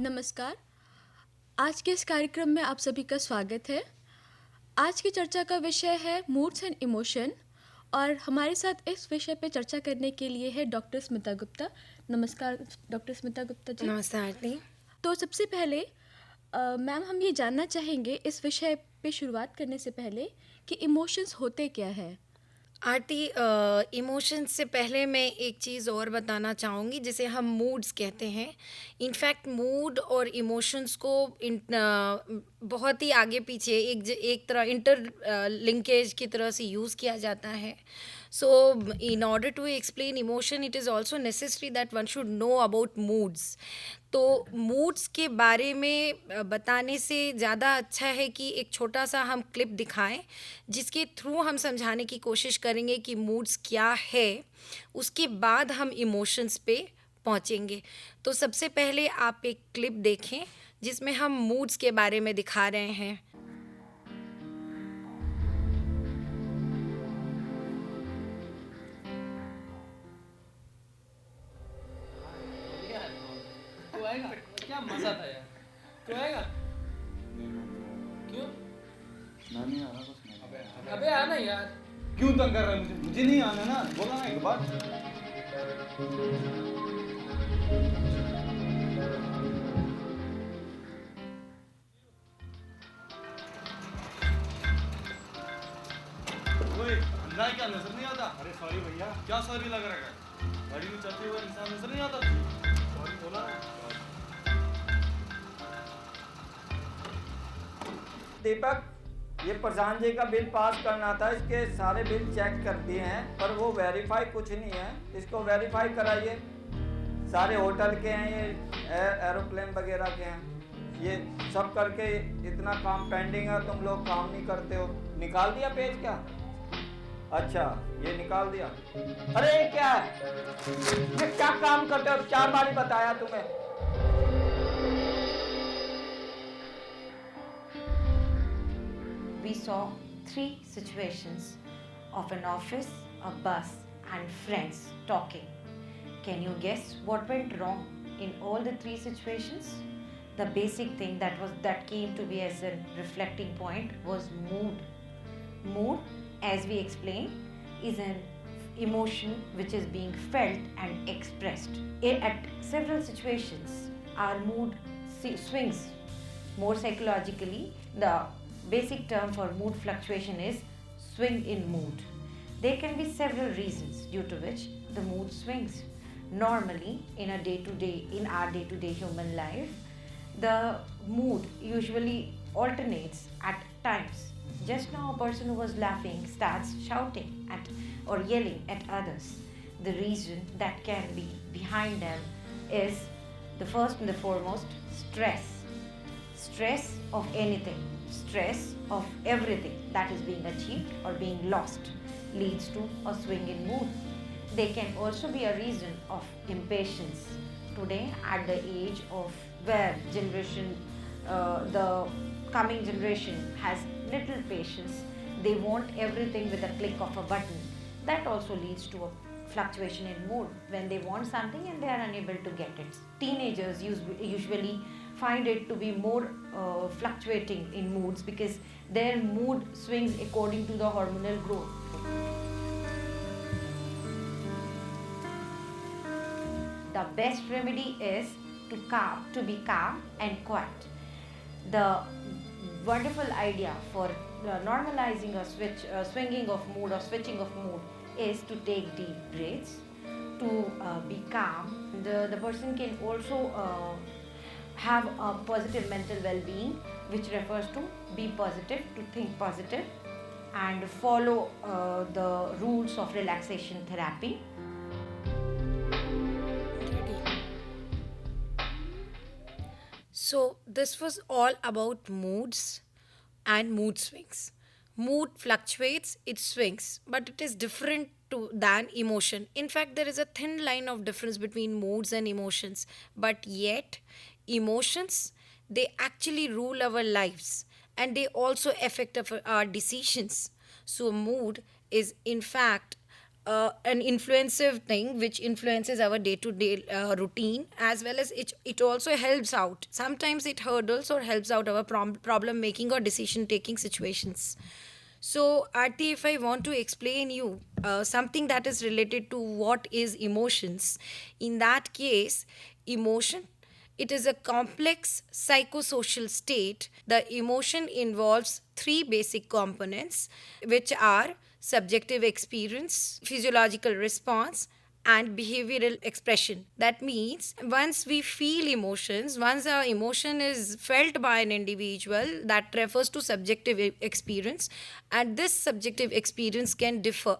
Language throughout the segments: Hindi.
नमस्कार। आज के इस कार्यक्रम में आप सभी का स्वागत है। आज की चर्चा का विषय है मूड्स एंड इमोशन और हमारे साथ इस विषय पे चर्चा करने के लिए है डॉक्टर स्मिता गुप्ता। नमस्कार डॉक्टर स्मिता गुप्ता जी। नमस्ते आरती। तो सबसे पहले मैम हम ये जानना चाहेंगे इस विषय पे शुरुआत करने से पहले कि इमोशंस होते क्या है। आरती, इमोशंस से पहले मैं एक चीज़ और बताना चाहूँगी जिसे हम मूड्स कहते हैं। इनफैक्ट मूड और इमोशंस को बहुत ही आगे पीछे एक तरह इंटर लिंकेज की तरह से यूज़ किया जाता है। So in order to explain emotion it is also necessary that one should know about moods. तो मूड्स के बारे में बताने से ज़्यादा अच्छा है कि एक छोटा सा हम क्लिप दिखाएं जिसके थ्रू हम समझाने की कोशिश करेंगे कि मूड्स क्या है, उसके बाद हम इमोशंस पे पहुंचेंगे। तो सबसे पहले आप एक क्लिप देखें जिसमें हम मूड्स के बारे में दिखा रहे हैं। तू आएगा? क्या मजा था यार। तू आएगा? क्यों? मैं नहीं आ रहा, बस मैं अबे आना यार। क्यों तंग कर रहा है मुझे नहीं आना ना, बोला ना एक बार। ओए अंधा है क्या, नजर नहीं आता? अरे सॉरी भैया। क्या सॉरी लग रहा है? गाड़ी में चलते हुए इंसान नजर नहीं आता तुझे? सॉरी बोला। दीपक, ये प्रधान जी का बिल पास करना था। इसके सारे बिल चेक कर दिए हैं पर वो वेरीफाई कुछ नहीं है। इसको वेरीफाई कराइए। सारे होटल के हैं, ये एरोप्लेन वगैरह के हैं। ये सब करके इतना काम पेंडिंग है, तुम लोग काम नहीं करते हो। निकाल दिया पेज क्या? अच्छा, ये निकाल दिया। अरे ये क्या है? ये क्या काम करते हो? 4 बार बताया तुम्हें। We saw 3 situations of an office, a bus, and friends talking. Can you guess what went wrong in all the 3 situations? The basic thing that came to be as a reflecting point was mood. Mood, as we explained, is an emotion which is being felt and expressed. At several situations, our mood swings. More psychologically, the basic term for mood fluctuation is swing in mood. There can be several reasons due to which the mood swings. Normally, in our day-to-day human life, the mood usually alternates at times. Just now, a person who was laughing starts shouting at or yelling at others. The reason that can be behind them is the first and the foremost stress. Stress of anything, stress of everything that is being achieved or being lost leads to a swing in mood. There can also be a reason of impatience. Today, at the age of where the coming generation has little patience, they want everything with a click of a button. That also leads to a fluctuation in mood when they want something and they are unable to get it. Teenagers usually find it to be more fluctuating in moods because their mood swings according to the hormonal growth. The best remedy is to be calm and quiet. The wonderful idea for normalizing a swinging of mood or switching of mood is to take deep breaths, to be calm. The person can also have a positive mental well-being, which refers to be positive, to think positive, and follow the rules of relaxation therapy. So this was all about moods and mood swings. Mood fluctuates, it swings, but it is different than emotion. In fact, there is a thin line of difference between moods and emotions, but yet emotions, they actually rule our lives and they also affect our decisions. So mood is in fact an influensive thing which influences our day-to-day routine, as well as it also helps out. Sometimes it hurdles or helps out our problem making or decision taking situations. So, Aarti, if I want to explain you something that is related to what is emotions, in that case, emotion, it is a complex psychosocial state. The emotion involves three basic components, which are subjective experience, physiological response, and behavioral expression. That means once we feel emotions, once our emotion is felt by an individual, that refers to subjective experience, and this subjective experience can differ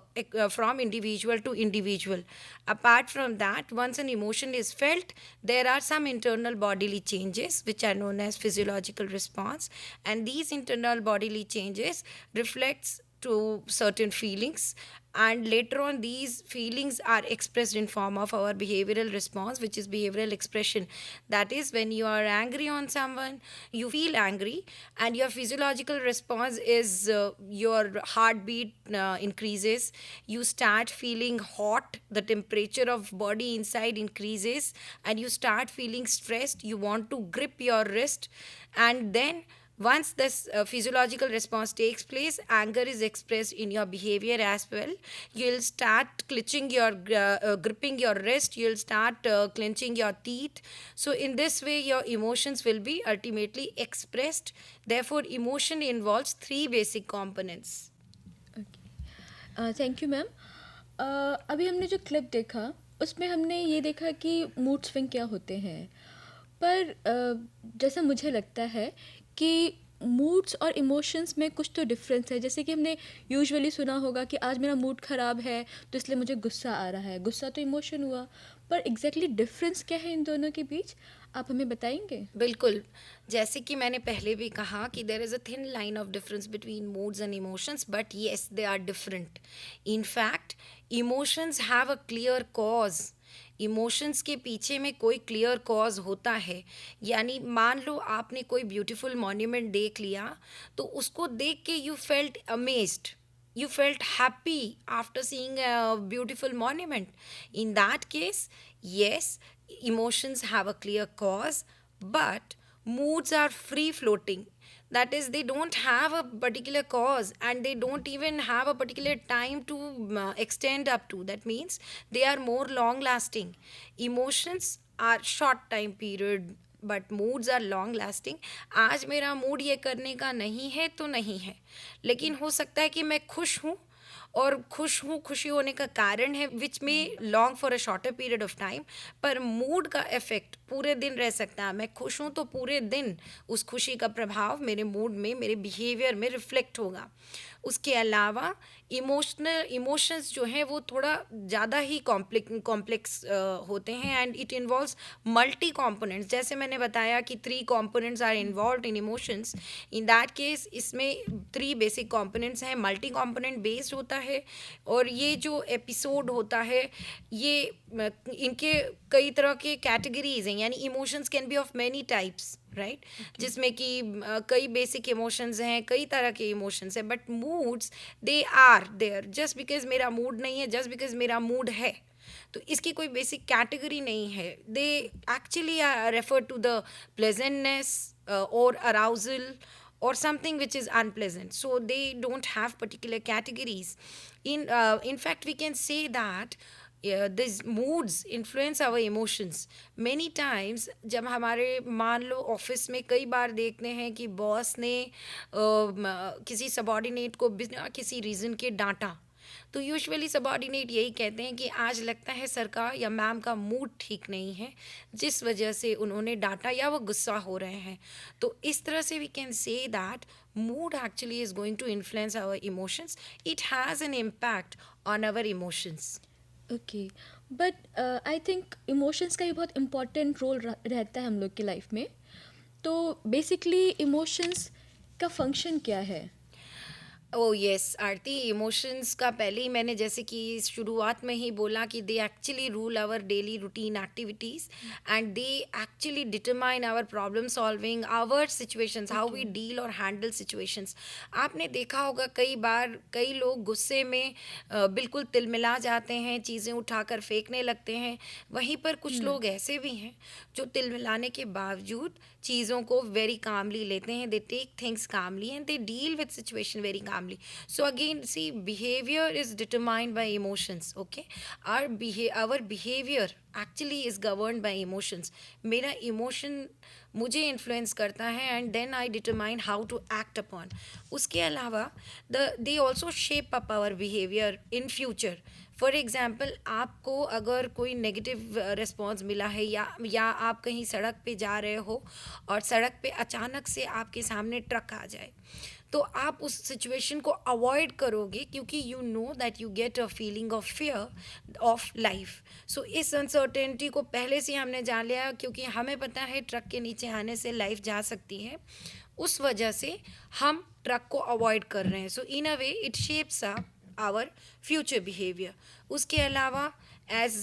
from individual to individual. Apart from that, once an emotion is felt, there are some internal bodily changes which are known as physiological response, and these internal bodily changes reflects to certain feelings, and later on these feelings are expressed in form of our behavioral response, which is behavioral expression. That is, when you are angry on someone, you feel angry, and your physiological response is your heartbeat increases, you start feeling hot, the temperature of body inside increases, and you start feeling stressed, you want to grip your wrist. And then once this physiological response takes place, anger is expressed in your behavior as well. You'll start clutching your, gripping your wrist, you'll start clenching your teeth. So, in this way, your emotions will be ultimately expressed. Therefore, emotion involves three basic components. Thank you ma'am. अभी हमने जो क्लिप देखा उसमें हमने ये देखा कि मूड स्विंग क्या होते हैं, पर जैसा मुझे लगता है कि मूड्स और इमोशंस में कुछ तो डिफरेंस है। जैसे कि हमने यूजुअली सुना होगा कि आज मेरा मूड ख़राब है तो इसलिए मुझे गुस्सा आ रहा है, गुस्सा तो इमोशन हुआ, पर एग्जैक्टली डिफरेंस क्या है इन दोनों के बीच, आप हमें बताएंगे? बिल्कुल, जैसे कि मैंने पहले भी कहा कि there is a thin line of difference between moods and emotions, but yes they are different. In fact emotions have a clear cause, emotions के पीछे में कोई क्लियर कॉज होता है। यानी मान लो आपने कोई ब्यूटीफुल मॉन्यूमेंट देख लिया, तो उसको देख के you felt amazed, you felt happy after seeing a beautiful monument. In that case, yes, emotions have a clear cause, but moods are free floating. That is, they don't have a particular cause, and they don't even have a particular time to extend up to. That means they are more long lasting. Emotions are short time period, but moods are long lasting. आज मेरा मूड ये करने का नहीं है तो नहीं है, लेकिन हो सकता है कि मैं खुश हूँ, और खुशी होने का कारण है विच में long for a shorter period of time, पर मूड का इफेक्ट पूरे दिन रह सकता है। मैं खुश हूँ तो पूरे दिन उस खुशी का प्रभाव मेरे मूड में, मेरे बिहेवियर में रिफ्लेक्ट होगा। उसके अलावा इमोशंस जो हैं वो थोड़ा ज़्यादा ही कॉम्प्लेक्स होते हैं, and it involves multi components. जैसे मैंने बताया कि 3 components are involved in emotions, in that case इसमें 3 बेसिक कॉम्पोनेंट्स हैं, मल्टी कॉम्पोनेंट बेस्ड होता है। और ये जो एपिसोड होता है, ये इनके कई तरह के कैटेगरीज हैं, यानी emotions can be of many types, right, जिसमें कि कई बेसिक इमोशंस हैं, कई तरह के इमोशंस हैं, but moods they are there. Just because मेरा मूड नहीं है, जस्ट बिकॉज मेरा मूड है, तो इसकी कोई बेसिक कैटेगरी नहीं है। They actually refer to the pleasantness और arousal or something which is unpleasant, so they don't have particular categories. In fact, we can say that these moods influence our emotions many times। जब हमारे मान लो ऑफिस में कई बार देखते हैं कि बॉस ने किसी सबॉर्डिनेट को बिना किसी रीज़न के डांटा, तो यूजुअली सबॉर्डिनेट यही कहते हैं कि आज लगता है सर का या मैम का मूड ठीक नहीं है, जिस वजह से उन्होंने डांटा या वो गुस्सा हो रहे हैं। तो इस तरह से we can say that mood actually is going to influence our emotions, it has an impact on our emotions. Okay, but I think emotions का भी बहुत इम्पोर्टेंट रोल रहता है हम लोग की लाइफ में। तो बेसिकली इमोशंस का फंक्शन क्या है? ओह यस आरती, इमोशंस का पहले ही मैंने जैसे कि शुरुआत में ही बोला कि they actually rule our daily routine activities and they actually determine our problem solving, our situations, how we deal और हैंडल सिचुएशंस. आपने देखा होगा कई बार कई लोग गुस्से में बिल्कुल तिलमिला जाते हैं, चीज़ें उठाकर फेंकने लगते हैं. वहीं पर कुछ लोग ऐसे भी हैं जो तिलमिलाने के बावजूद चीज़ों को वेरी कामली लेते हैं. They take things calmly and they deal with situation very calmly. So again, see, behavior is determined by emotions. Okay, our behavior actually is governed by emotions. मेरा emotion मुझे इन्फ्लुएंस करता है and then I determine how to act upon. उसके अलावा they also shape up our behaviour in future. For example, आपको अगर कोई नेगेटिव रिस्पॉन्स मिला है या आप कहीं सड़क पे जा रहे हो और सड़क पे अचानक से आपके सामने ट्रक आ जाए, तो आप उस सिचुएशन को अवॉइड करोगे क्योंकि you know that you get a feeling of fear of life. So इस अनसर्टेनिटी को पहले से हमने जान लिया क्योंकि हमें पता है ट्रक के नीचे आने से लाइफ जा सकती है. उस वजह से हम ट्रक को अवॉइड कर रहे हैं. So in a way it shapes up our future behaviour. उसके अलावा as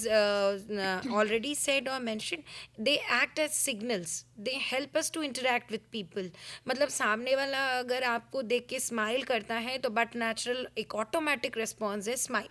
already said or mentioned, they act as signals. They help us to interact with people. मतलब सामने वाला अगर आपको देख के स्माइल करता है तो बट नेचुरल एक ऑटोमेटिक रिस्पॉन्स है smile.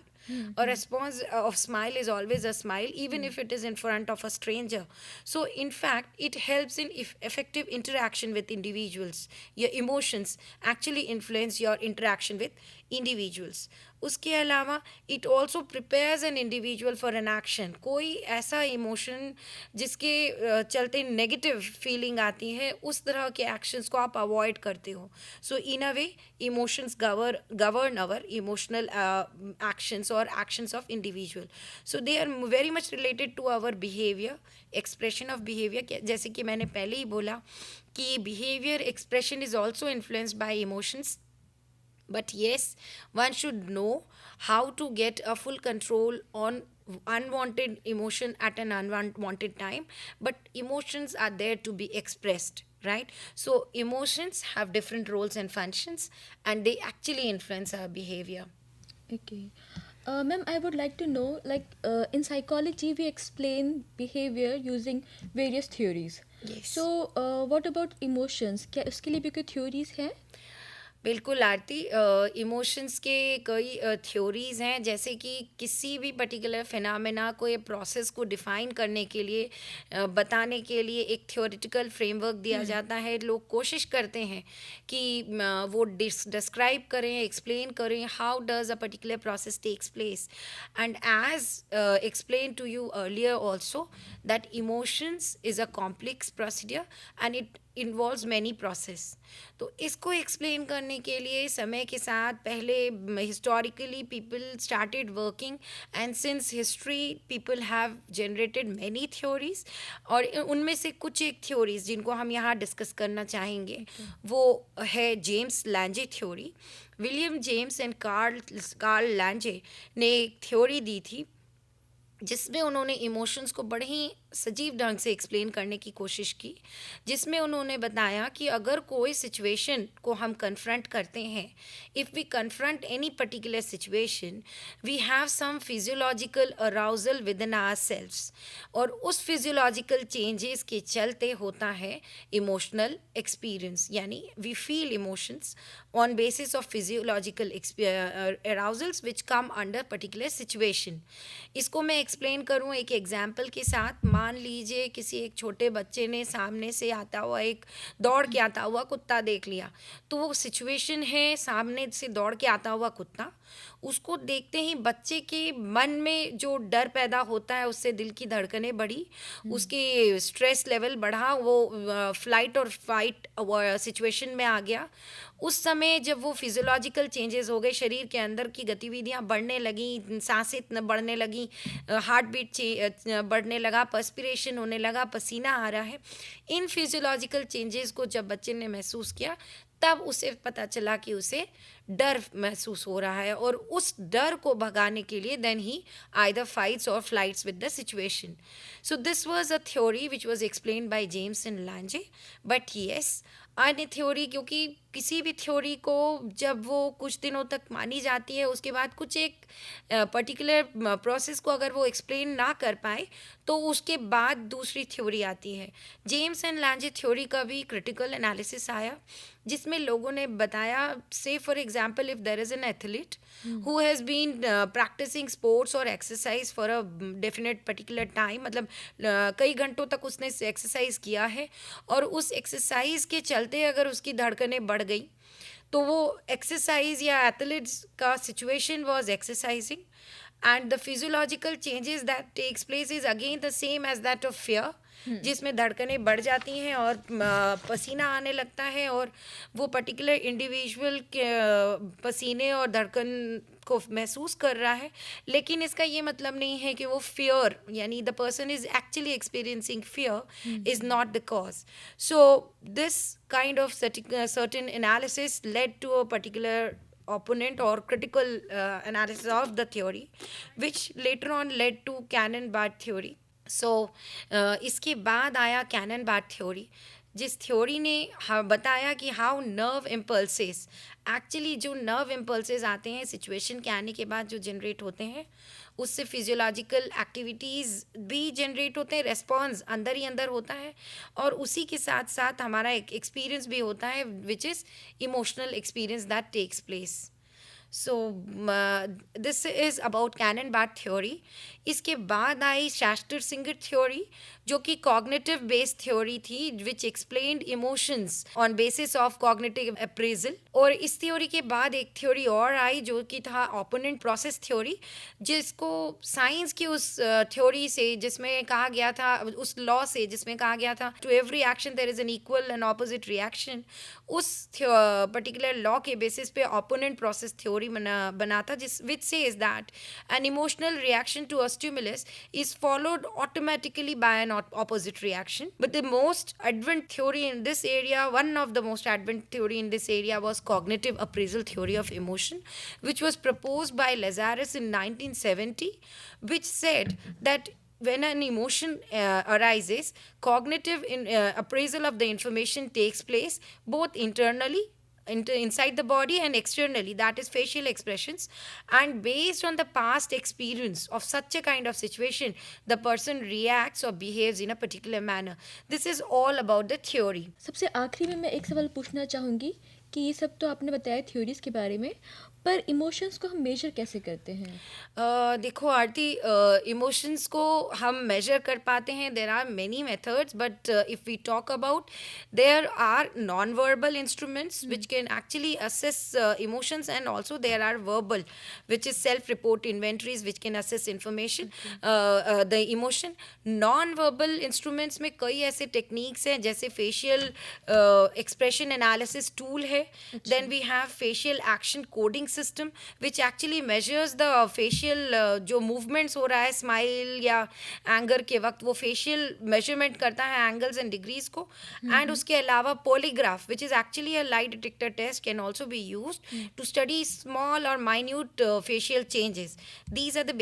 A response of smile is always a smile, even if it is in front of a stranger. So, in fact, it helps in effective interaction with individuals. Your emotions actually influence your interaction with individuals. उसके अलावा it also prepares an individual for an action. कोई ऐसा इमोशन जिसके चलते नेगेटिव फीलिंग आती है, उस तरह के एक्शंस को आप अवॉइड करते हो. सो in a way emotions govern our emotional actions or actions of individual. So they are very much related to our behavior, expression of behavior. जैसे कि मैंने पहले ही बोला कि behavior expression is also influenced by emotions. But yes, one should know how to get a full control on unwanted emotion at an unwanted time. But emotions are there to be expressed, right? So emotions have different roles and functions, and they actually influence our behavior. Okay. Ma'am, I would like to know, like in psychology, we explain behavior using various theories. Yes. So, what about emotions? क्या उसके लिए भी कोई theories हैं? बिल्कुल आरती, इमोशंस के कई थ्योरीज़ हैं. जैसे कि किसी भी पर्टिकुलर फिनोमेना को या प्रोसेस को डिफ़ाइन करने के लिए बताने के लिए एक थ्योरेटिकल फ्रेमवर्क दिया जाता है. लोग कोशिश करते हैं कि वो डिस्क्राइब करें, एक्सप्लेन करें how does a particular process takes place. And as explain to you earlier also that emotions is a complex procedure and it involves many process. तो इसको एक्सप्लेन करने के लिए समय के साथ पहले historically people started working and since history people have generated many theories. और उनमें से कुछ एक थ्योरीज जिनको हम यहाँ डिस्कस करना चाहेंगे वो है James Lange theory. William James and Carl Lange ने एक थ्योरी दी थी जिसमें उन्होंने इमोशंस को बड़े ही सजीव ढंग से एक्सप्लेन करने की कोशिश की. जिसमें उन्होंने बताया कि अगर कोई सिचुएशन को हम कन्फ्रंट करते हैं, if we confront any particular situation, we have some physiological arousal within ourselves. और उस फिजियोलॉजिकल चेंजेस के चलते होता है इमोशनल एक्सपीरियंस. यानी we feel emotions on basis of physiological arousals which come under particular situation. इसको मैं एक्सप्लेन करूँ एक एग्जाम्पल के साथ. मान लीजिए किसी एक छोटे बच्चे ने सामने से आता हुआ एक दौड़ के आता हुआ कुत्ता देख लिया. तो वो सिचुएशन है सामने से दौड़ के आता हुआ कुत्ता. उसको देखते ही बच्चे के मन में जो डर पैदा होता है, उससे दिल की धड़कनें बढ़ी, उसके स्ट्रेस लेवल बढ़ा, वो फ्लाइट और फाइट सिचुएशन में आ गया. उस समय जब वो फिजियोलॉजिकल चेंजेस हो गए, शरीर के अंदर की गतिविधियां बढ़ने लगी, सांसें बढ़ने लगी, हार्ट बीट बढ़ने लगा, पर्स्पिरेशन होने लगा, पसीना आ रहा है. इन फिजियोलॉजिकल चेंजेस को जब बच्चे ने महसूस किया तब उसे पता चला कि उसे डर महसूस हो रहा है. और उस डर को भगाने के लिए देन ही आइदर फाइट्स और flights with the situation. So this was a theory which was explained by James and Lange. But yes, अन्य थ्योरी, क्योंकि किसी भी थ्योरी को जब वो कुछ दिनों तक मानी जाती है, उसके बाद कुछ एक पर्टिकुलर प्रोसेस को अगर वो एक्सप्लेन ना कर पाए तो उसके बाद दूसरी थ्योरी आती है। जेम्स एंड लैंजे थ्योरी का भी क्रिटिकल एनालिसिस आया, जिसमें लोगों ने बताया, say for example if there is an athlete who has been practicing sports और exercise for a definite particular time, मतलब कई घंटों तक उसने एक्सरसाइज किया है, और उस एक्सरसाइज के चलते अगर उसकी धड़कनें बढ़ गई तो वो एक्सरसाइज या एथलीट्स का situation was exercising, and the physiological changes that takes place is again the same as that of fear, जिसमें धड़कनें बढ़ जाती हैं और पसीना आने लगता है, और वो पर्टिकुलर इंडिविजुअल के पसीने और धड़कन को महसूस कर रहा है। लेकिन इसका ये मतलब नहीं है कि वो फियर, यानी the person is actually experiencing fear is not the cause. So this kind of certain analysis led to a particular opponent or critical analysis of the theory, which later on led to Cannon-Bard theory. सो इसके बाद आया कैनन-बार्ड थ्योरी, जिस थ्योरी ने बताया कि हाउ नर्व इम्पल्सेस, एक्चुअली जो नर्व इम्पल्सेस आते हैं सिचुएशन के आने के बाद जो जनरेट होते हैं, उससे फिजियोलॉजिकल एक्टिविटीज़ भी जनरेट होते हैं, रेस्पॉन्स अंदर ही अंदर होता है, और उसी के साथ साथ हमारा एक एक्सपीरियंस भी होता है which is emotional experience that takes place. So this is about Cannon Bard theory. इसके बाद आई शास्टर-सिंगर थ्योरी, जो कि कॉग्निटिव बेस्ड थ्योरी थी, which explained emotions on basis of cognitive appraisal. और इस थ्योरी के बाद एक थ्योरी और आई जो कि था ओपोनेंट प्रोसेस थ्योरी, जिसको साइंस की उस थ्योरी से, जिसमें कहा गया था, उस लॉ से जिसमें कहा गया था to every action there is an equal and opposite reaction, उस पर्टिकुलर लॉ के बेसिस पे ओपोनेंट प्रोसेस थ्योरी बना था, जिस which says that an emotional reaction to a stimulus is followed automatically by an opposite reaction. But the most advanced theory in this area, one of the most advanced theory in this area was cognitive appraisal theory of emotion, which was proposed by Lazarus in 1970, which said that when an emotion arises, cognitive appraisal of the information takes place both internally, inside the body, and externally, that is facial expressions, and based on the past experience of such a kind of situation, the person reacts or behaves in a particular manner. This is all about the theory. सबसे आखिरी में मैं एक सवाल पूछना चाहूँगी कि ये सब तो आपने बताया थ्योरीज के बारे में, पर इमोशंस को हम मेजर कैसे करते हैं? देखो आरती, इमोशंस को हम मेजर कर पाते हैं, there are many methods, but if we talk about, there are non verbal instruments which can actually assess emotions, and also there are verbal which is self report inventories which can assess information the emotion. Non verbal instruments में कई ऐसे टेक्निक्स हैं, जैसे फेशियल एक्सप्रेशन एनालिसिस टूल है, then we have facial action coding system which actually measures the facial जो मूवमेंट्स हो रहा है स्माइल या एंगर के वक्त, वो फेशियल मेजरमेंट करता है एंगल्स एंड डिग्रीज को। एंड उसके अलावा polygraph which is actually a light detector test can also be used to study small और minute facial changes. These are the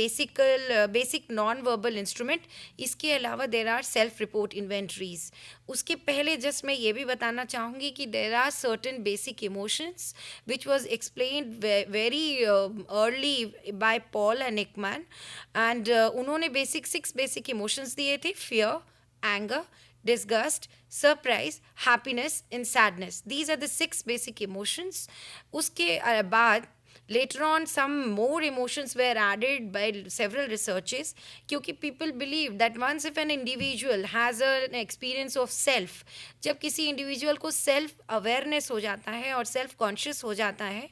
basic non verbal instrument. इसके अलावा there are self report inventories. उसके पहले जस्ट मैं ये भी बताना चाहूँगी कि there are certain basic emotions which was explained very early by Paul and Ekman, and उन्होंने सिक्स बेसिक इमोशंस दिए थे: fear, anger, disgust, surprise, happiness and sadness. These are the 6 basic emotions. उसके बाद later on some more emotions were added by several researchers, क्योंकि people believe that once if an individual has an experience of self, जब किसी individual को self awareness हो जाता है और self conscious हो जाता है,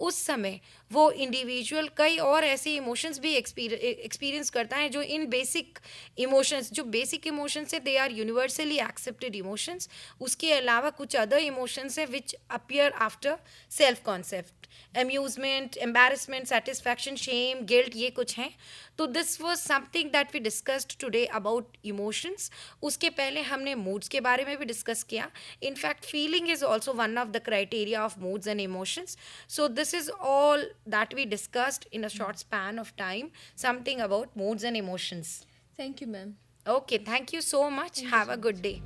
उस समय वो इंडिविजुअल कई और ऐसे इमोशंस भी एक्सपीरियंस करता है जो इन बेसिक इमोशंस, जो बेसिक इमोशंस है, they are universally accepted emotions. उसके अलावा कुछ अदर इमोशंस है which appear after self concept, amusement, embarrassment, satisfaction, shame, guilt, ये कुछ हैं। तो this was something that we discussed today about emotions. उसके पहले हमने मूड्स के बारे में भी डिस्कस किया। In fact feeling is also one of the criteria of moods and emotions. So this is all that we discussed in a short span of time, something about moods and emotions. Thank you, ma'am. Okay, thank you so much. Have a good day.